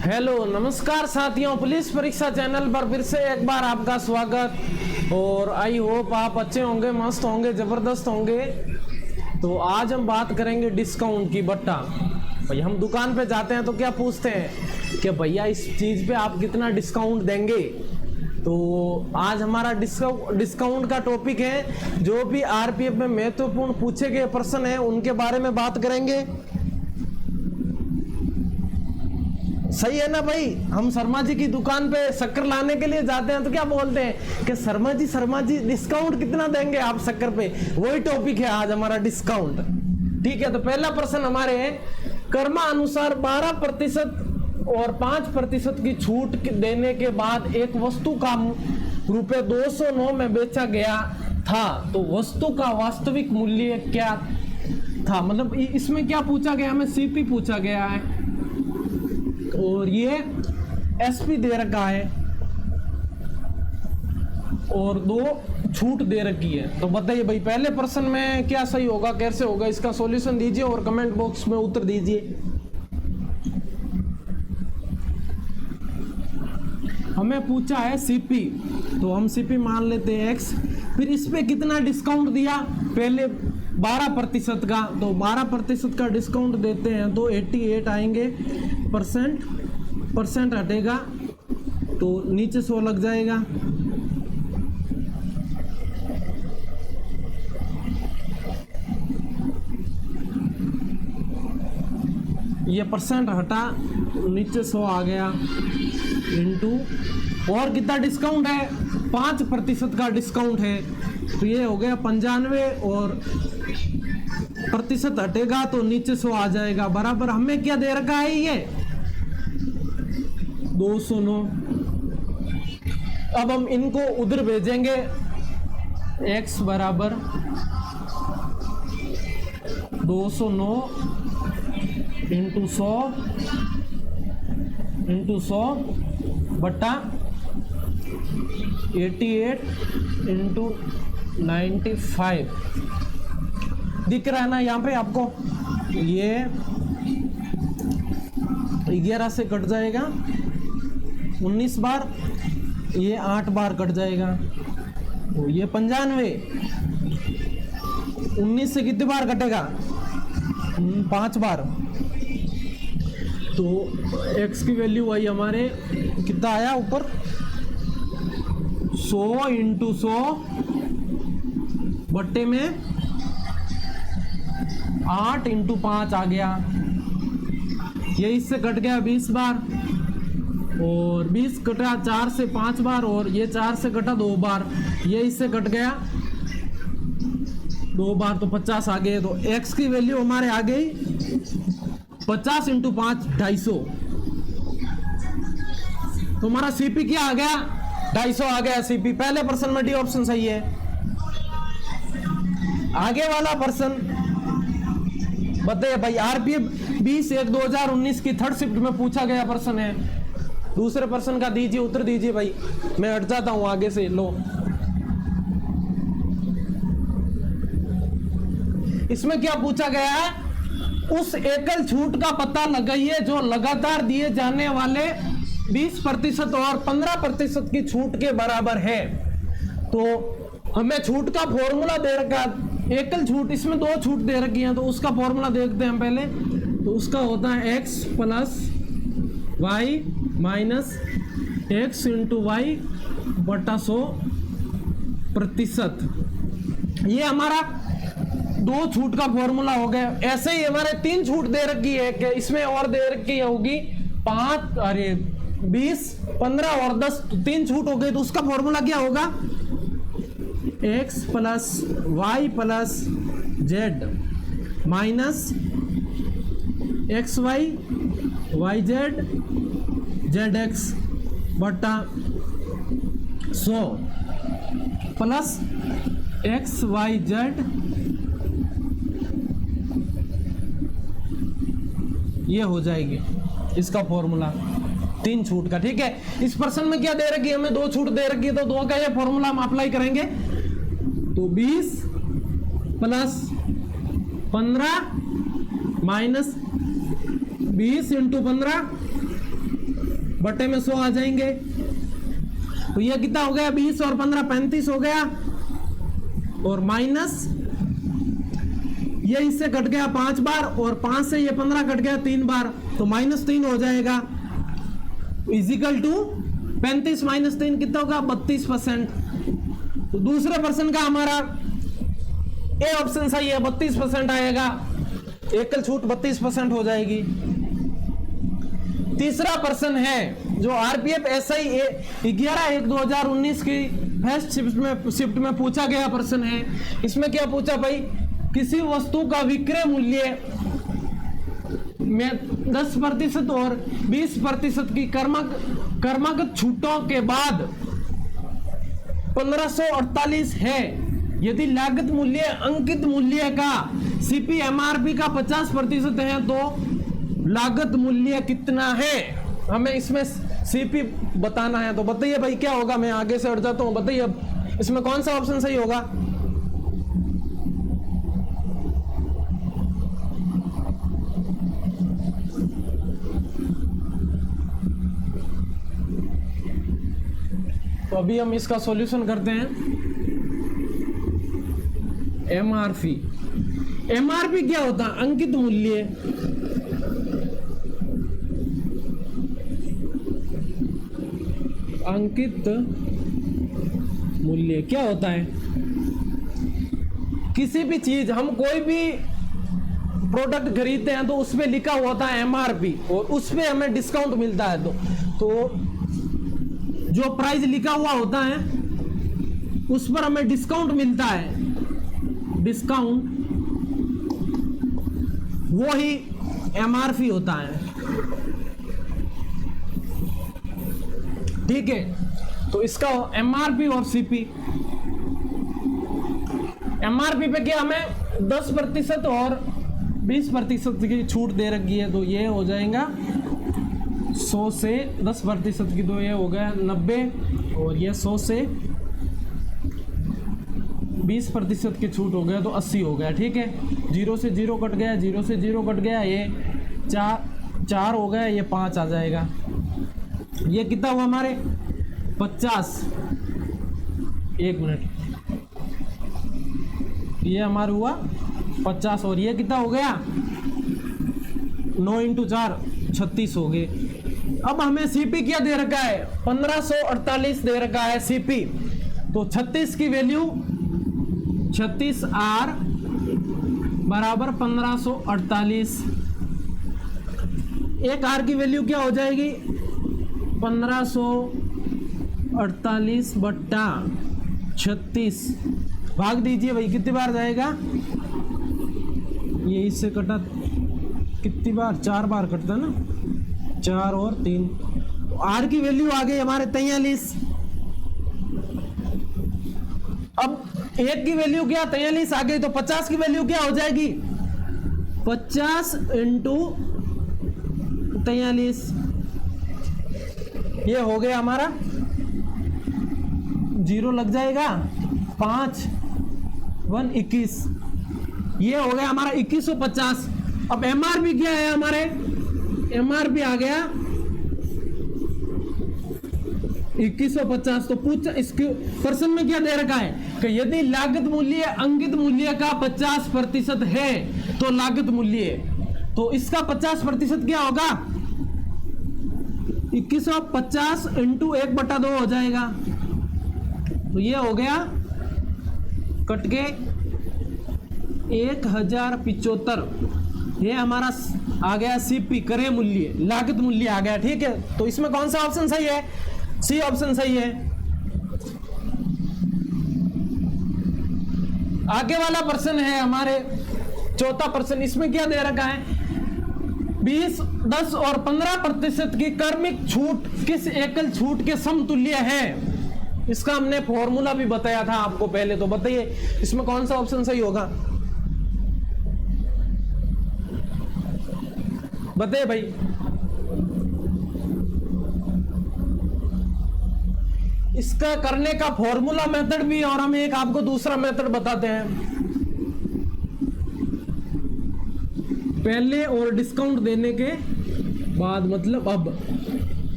Hello नमस्कार साथियों, police परीक्षा चैनल पर फिर से एक बार आपका स्वागत। और आई होप आप अच्छे होंगे, मस्त होंगे, जबरदस्त होंगे। तो आज हम बात करेंगे डिस्काउंट की। बट्टा भाई, हम दुकान पे जाते हैं तो क्या पूछते हैं कि भैया इस चीज पे आप कितना डिस्काउंट देंगे। तो आज हमारा डिस्काउंट का टॉपिक है। जो भी आरपीएफ में महत्वपूर्ण पूछे गए प्रश्न हैं उनके बारे में बात करेंगे। सही है ना भाई। हम शर्मा जी की दुकान पे शक्कर लाने के लिए जाते हैं तो क्या बोलते हैं कि शर्मा जी डिस्काउंट कितना देंगे आप शक्कर पे। वही टॉपिक है आज हमारा, डिस्काउंट। ठीक है, तो पहला प्रश्न हमारे है, कर्मानुसार 12% और 5% की छूट देने के बाद एक वस्तु का रुपए 209 में बेचा गया था, तो वस्तु का वास्तविक मूल्य क्या था। मतलब इसमें क्या पूछा गया, हमें सीपी पूछा गया है और ये एसपी दे रखा है और 2 छूट दे रखी है। तो बताइए भाई, पहले प्रश्न में क्या सही होगा, कैसे होगा, इसका सॉल्यूशन दीजिए और कमेंट बॉक्स में उत्तर दीजिए। हमें पूछा है सीपी, तो हम सीपी मान लेते हैं एक्स। फिर इस पे कितना डिस्काउंट दिया, पहले 12% का, तो 12% का डिस्काउंट देते हैं तो 88 आएंगे। परसेंट हटेगा तो नीचे 100 लग जाएगा। ये परसेंट हटा, नीचे 100 आ गया, इनटू और कितना डिस्काउंट है, 5% का डिस्काउंट है तो ये हो गया 95 और प्रतिशत हटेगा तो नीचे 100 आ जाएगा। बराबर हमें क्या दे रखा है, ये 209। अब हम इनको उधर भेजेंगे, x बराबर 209 इंटू 100 बट्टा 88 इंटू 95। दिख रहा है ना यहाँ पे आपको, ये 11 से कट जाएगा 19 बार, ये 8 बार कट जाएगा, तो ये 95। 19 से कितने बार कटेगा, 5 बार। तो x की वैल्यू आई हमारे कितना आया ऊपर, 100 इंटू 100 बट्टे में 8 इंटू 5 आ गया। ये इससे कट गया 20 बार और 20 कटा 4 से 5 बार और ये 4 से कटा 2 बार, ये इससे कट गया 2 बार तो 50 आ गए। तो x की वैल्यू हमारे आ गई 50 इंटू 5 250। तो हमारा सीपी क्या आ गया, 250 आ गया सीपी। पहले प्रश्न में डी ऑप्शन सही है। आगे वाला प्रश्न बताइए भाई, आरपीएफ 20/1/2019 की 3rd शिफ्ट में पूछा गया प्रश्न है। दूसरे प्रश्न का दीजिए उत्तर दीजिए भाई, मैं हट जाता हूं आगे से। लो, इसमें क्या पूछा गया है, उस एकल छूट का पता लगाइए जो लगातार दिए जाने वाले 20% और 15% की छूट के बराबर है। तो हमें छूट का फॉर्मूला दे रखा, एकल छूट, इसमें 2 छूट दे रखी है तो उसका फॉर्मूला देखते हैं हम पहले। तो उसका होता है x plus y minus x into y बटा 100%। ये हमारा 2 छूट का फॉर्मूला हो गया। ऐसे ही हमारे 3 छूट दे रखी है कि इसमें और दे रखी होगी 20, 15 और 10, 3 छूट हो गई। तो उसका फॉर्मूला क्या होगा, x plus y plus z minus x y y z z x बटा 100 प्लस एक्स वाई जेड, ये हो जाएगी इसका फॉर्मूला 3 छूट का। ठीक है, इस प्रश्न में क्या दे रखी है, हमें 2 छूट दे रखी है तो 2 का ये फॉर्मूला हम अप्लाई करेंगे। तो 20 प्लस 15 माइनस 20 इंटू 15 बटे में 100 आ जाएंगे। तो ये कितना हो गया, 20 और 15 35 हो गया, और माइनस ये इससे कट गया 5 बार, और 5 से ये 15 कट गया 3 बार, तो -3 हो जाएगा। इजिकल टू 35 - 3 कितना होगा, 32%। तो दूसरे पर्सन का हमारा ए ऑप्शन सही है, 32% आएगा, एकल छूट 32% हो जाएगी। तीसरा पर्सन है जो आरपीएफ एसआई 11/1/2019 की फर्स्ट शिफ्ट में पूछा गया पर्सन है। इसमें क्या पूछा भाई, किसी वस्तु का विक्रय मूल्य में 10% और 20% की कर्मागत छूटों के बाद 1548 है। यदि लागत मूल्य अंकित मूल्य का सीपीएमआरपी का 50% है तो लागत मूल्य कितना है, हमें इसमें सीपी बताना है। तो बताइए भाई क्या होगा, मैं आगे से हट जाता हूं, बताइए अब इसमें कौन सा ऑप्शन सही होगा। तो अभी हम इसका सॉल्यूशन करते हैं। एमआरपी क्या होता है, अंकित मूल्य। अंकित मूल्य क्या होता है, किसी भी चीज, हम कोई भी प्रोडक्ट खरीदते हैं तो उसमें लिखा हुआ होता है एमआरपी, और उसमें हमें डिस्काउंट मिलता है। तो जो प्राइस लिखा हुआ होता है उस पर हमें डिस्काउंट मिलता है, डिस्काउंट, वो ही एमआरपी होता है। ठीक है, तो इसका एमआरपी और सीपी। एमआरपी पे क्या हमें 10% और 20% की छूट दे रखी है, तो ये हो जाएगा 100 से 10% की, तो ये हो गया 90, और ये 100 से 20% की छूट हो गया तो 80 हो गया। ठीक है, 0 से 0 कट गया, 0 से 0 कट गया, ये 4 हो गया, ये 5 आ जाएगा। ये कितना हुआ हमारे 50, 1 मिनट, ये हमारा हुआ 50, और ये कितना हो गया 9 × 4 36 हो गए। अब हमें सीपी क्या दे रखा है, 1548 दे रखा है सीपी। तो 36 की वैल्यू 36 आर बराबर 1548। एक आर की वैल्यू क्या हो जाएगी, 1548 बट्टा 36, भाग दीजिए भाई, कितनी बार जाएगा, ये इससे कटा कितनी बार, 4 बार कटता ना, 4 और 3। तो आर की वैल्यू आ गई हमारे 43। अब एक की वैल्यू क्या 43 आ गई, तो 50 की वैल्यू क्या हो जाएगी, 50 × 43, ये हो गया हमारा, 0 लग जाएगा, 5 1 21, ये हो गया हमारा 2150। अब एमआरपी क्या है हमारे, एमआरपी आ गया 2150। तो पूछ इसके पर्सन में क्या दे रखा है कि यदि लागत मूल्य अंकित मूल्य का 50% है तो लागत मूल्य, तो इसका 50% क्या होगा, 2150 × 1/2 हो जाएगा। तो ये हो गया कट के 1075, ये हमारा आ गया सीपी, क्रय मूल्य, लागत मूल्य आ गया। ठीक है, तो इसमें कौन सा ऑप्शन सही है, सी ऑप्शन सही है। आगे वाला पर्सन है हमारे चौथा पर्सन, इसमें क्या दे रखा है, 20, 10 और 15% की कर्मिक छूट किस एकल छूट के समतुल्य है। इसका हमने फॉर्मूला भी बताया था आपको पहले, तो बताइए इसमें कौन सा ऑप्शन सही होगा, बताइए भाई। इसका करने का फॉर्मूला मेथड भी, और हम एक आपको दूसरा मेथड बताते हैं। पहले और डिस्काउंट देने के बाद, मतलब अब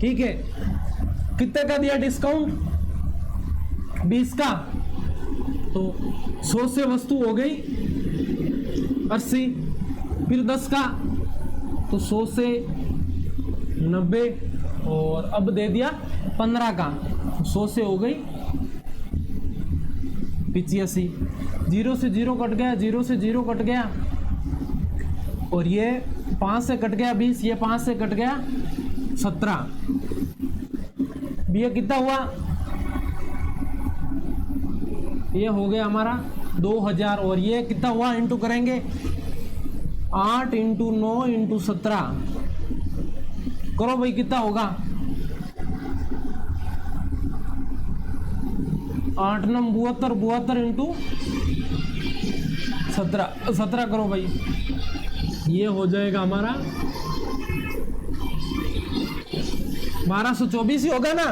ठीक है, कितने का दिया डिस्काउंट? 20 का। तो 100 से वस्तु हो गई 80, फिर 10 का तो 100 से 90, और अब दे दिया 15 का, 100 से हो गई 85। 0 से 0 कट गया, 0 से 0 कट गया, और ये 5 से कट गया 20, ये 5 से कट गया 17। ये कितना हुआ? ये हो गया हमारा 2000, और ये कितना हुआ इंटू करेंगे 8 इंटू 9 इंटू 17, करो भाई कितना होगा? 8 9 72, 72 इंटू 17 करो भाई, ये हो जाएगा हमारा 1224 ही होगा ना,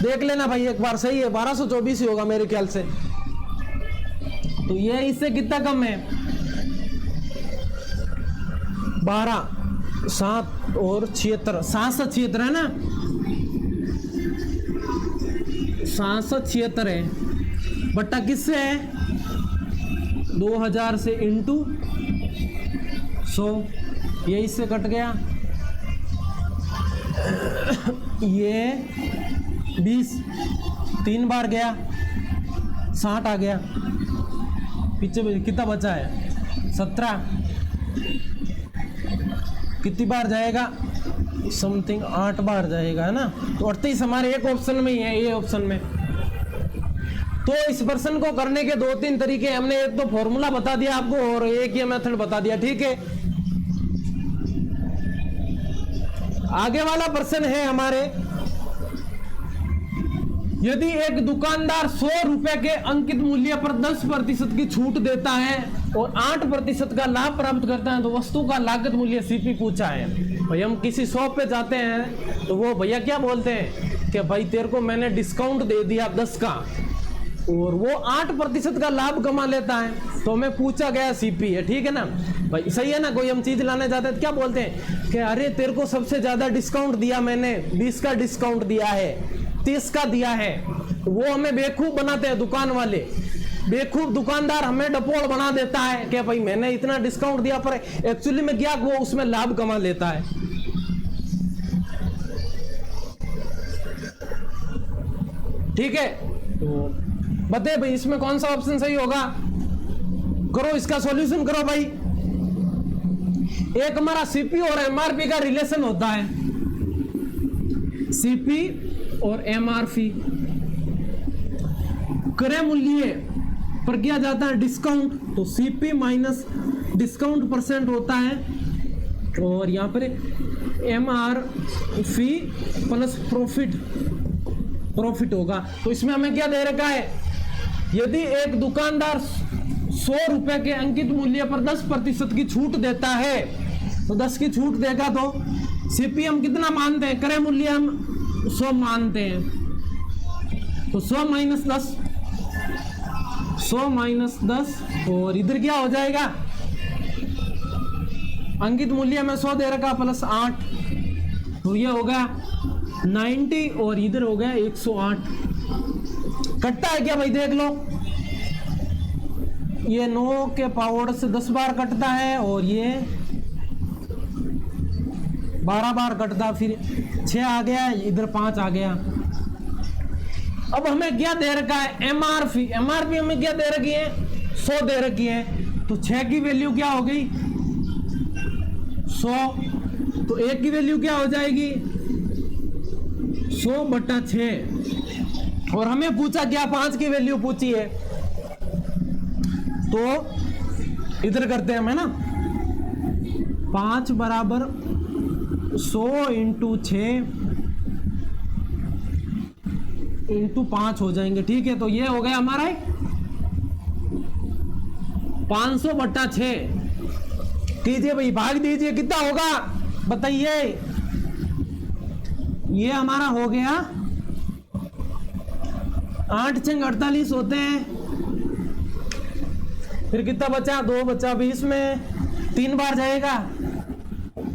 देख लेना भाई एक बार, सही है 1224 ही होगा मेरे ख्याल से। तो ये इससे कितना कम है? 12 7 और 76, 776 है ना, 776 है, बट्टा किससे है? 2000 से इंटू 100, ये इससे कट गया, ये 20 3 बार गया, 60 आ गया, पीछे कितना बचा है? 17, कितनी बार जाएगा? समथिंग 8 बार जाएगा, है ना। तो 38 हमारे एक ऑप्शन में ही है, ये ऑप्शन में। तो इस प्रश्न को करने के 2-3 तरीके, हमने एक तो फॉर्मूला बता दिया आपको और एक ये मेथड बता दिया, ठीक है। आगे वाला प्रश्न है हमारे, यदि एक दुकानदार 100 रुपए के अंकित मूल्य पर 10% की छूट देता है और 8% का लाभ प्राप्त करता है, तो वस्तु का लागत मूल्य सीपी पूछा है। भाई हम किसी शॉप पे जाते हैं तो वो भैया क्या बोलते हैं कि भाई तेरे को मैंने डिस्काउंट दे दिया 10 का, और वो 8% का लाभ कमा लेता है, तो हमें पूछा गया सीपी है, ठीक है ना भाई, सही है ना। कोई हम चीज लाने जाते हैं तो क्या बोलते हैं कि अरे तेरे को सबसे ज्यादा डिस्काउंट दिया मैंने, 20 का डिस्काउंट दिया है, 30 का दिया है। वो हमें बेवकूफ बनाते हैं दुकान वाले, बेवकूफ दुकानदार हमें डपोल बना देता है कि भाई मैंने इतना डिस्काउंट दिया, पर एक्चुअली में क्या वो उसमें लाभ कमा लेता है। ठीक है, तो बताइए भाई इसमें कौन सा ऑप्शन सही होगा? करो इसका सॉल्यूशन करो भाई। एक हमारा सीपी और एमआरपी का रिलेशन होता है, सीपी और एमआरपी क्रय मूल्य पर किया जाता है डिस्काउंट, तो सीपी माइनस डिस्काउंट परसेंट होता है, और यहां पर एमआरपी प्लस प्रॉफिट होगा। तो इसमें हमें क्या दे रखा है, यदि एक दुकानदार 100 रुपए के अंकित मूल्य पर 10% की छूट देता है, तो 10 की छूट देगा तो सीपी हम कितना मानते हैं, क्रय मूल्य हम 100 मानते हैं, तो 100 माइनस 10, 100 माइनस 10, और इधर क्या हो जाएगा, अंकित मूल्य में 100 दे रखा प्लस 8, तो ये होगा 90, और इधर हो गया 108। कटता है क्या भाई, देख लो, ये 9 के पावर से 10 बार कटता है, और ये 12 बार कटता, फिर 6 आ गया, इधर 5 आ गया। अब हमें क्या दे रखा है, एमआरपी हमें क्या दे रखी है, 100 दे रखी है, तो 6 की वैल्यू क्या हो गई 100, तो 1 की वैल्यू क्या हो जाएगी 100/6, और हमें पूछा क्या 5 की वैल्यू पूछी है, तो इधर करते हैं हमें ना, 5 बराबर 100 इंटू 6 इंटू 5 हो जाएंगे, ठीक है। तो ये हो गया हमारा 500/6, कीजिए भाई, भाग दीजिए, कितना होगा बताइए। ये हमारा हो गया 8 6 48 होते हैं, फिर कितना बचा, 2 बचा, 20 में 3 बार जाएगा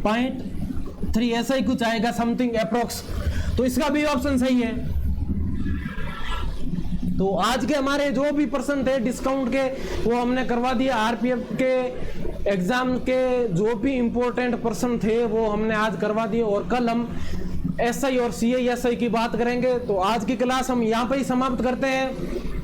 0.3, ऐसा ही कुछ आएगा समथिंग अप्रोक्स। तो इसका भी ऑप्शन सही है। तो आज के हमारे जो भी प्रश्न थे डिस्काउंट के वो हमने करवा दिया। आरपीएफ के एग्जाम के जो भी इंपॉर्टेंट प्रश्न थे वो हमने आज करवा दिए, और कल हम एसआई और सीआईएसआई की बात करेंगे। तो आज की क्लास हम यहाँ पे ही समाप्त करते हैं।